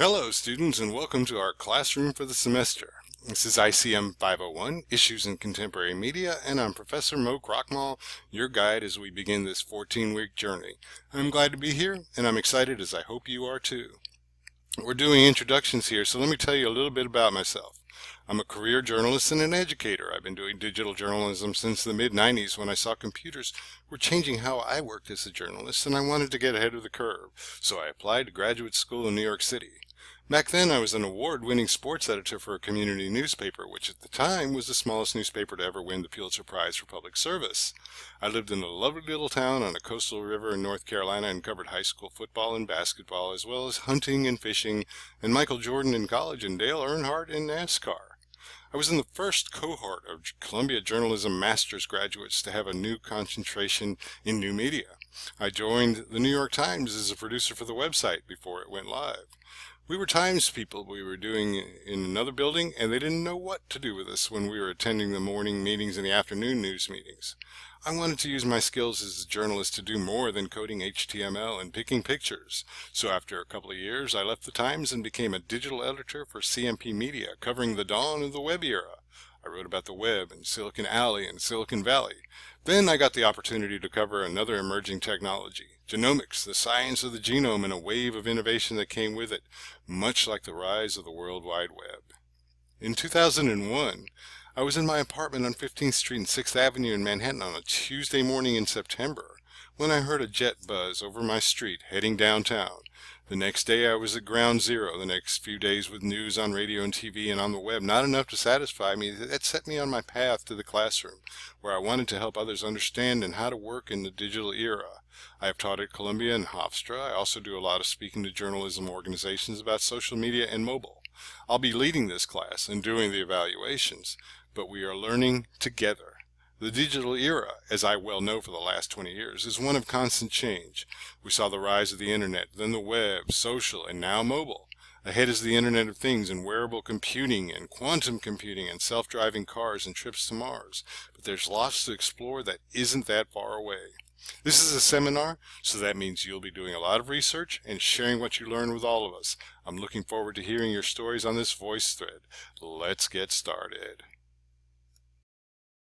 Hello students, and welcome to our classroom for the semester. This is ICM 501, Issues in Contemporary Media, and I'm Professor Krochmal, your guide as we begin this 14-week journey. I'm glad to be here, and I'm excited as I hope you are too. We're doing introductions here, so let me tell you a little bit about myself. I'm a career journalist and an educator. I've been doing digital journalism since the mid-90s when I saw computers were changing how I worked as a journalist, and I wanted to get ahead of the curve, so I applied to graduate school in New York City. Back then, I was an award-winning sports editor for a community newspaper, which at the time was the smallest newspaper to ever win the Pulitzer Prize for public service. I lived in a lovely little town on a coastal river in North Carolina and covered high school football and basketball, as well as hunting and fishing, and Michael Jordan in college and Dale Earnhardt in NASCAR. I was in the first cohort of Columbia Journalism Master's graduates to have a new concentration in new media. I joined the New York Times as a producer for the website before it went live. We were Times people. We were doing in another building, and they didn't know what to do with us when we were attending the morning meetings and the afternoon news meetings. I wanted to use my skills as a journalist to do more than coding HTML and picking pictures. So after a couple of years, I left the Times and became a digital editor for CMP Media, covering the dawn of the web era. I wrote about the web and Silicon Alley and Silicon Valley. Then I got the opportunity to cover another emerging technology, genomics, the science of the genome, and a wave of innovation that came with it, much like the rise of the World Wide Web. In 2001, I was in my apartment on 15th Street and 6th Avenue in Manhattan on a Tuesday morning in September when I heard a jet buzz over my street heading downtown. The next day I was at ground zero. The next few days with news on radio and TV and on the web, not enough to satisfy me. That set me on my path to the classroom, where I wanted to help others understand and how to work in the digital era. I have taught at Columbia and Hofstra. I also do a lot of speaking to journalism organizations about social media and mobile. I'll be leading this class and doing the evaluations, but we are learning together. The digital era, as I well know for the last 20 years, is one of constant change. We saw the rise of the internet, then the web, social, and now mobile. Ahead is the Internet of Things and wearable computing and quantum computing and self-driving cars and trips to Mars. But there's lots to explore that isn't that far away. This is a seminar, so that means you'll be doing a lot of research and sharing what you learn with all of us. I'm looking forward to hearing your stories on this voice thread. Let's get started.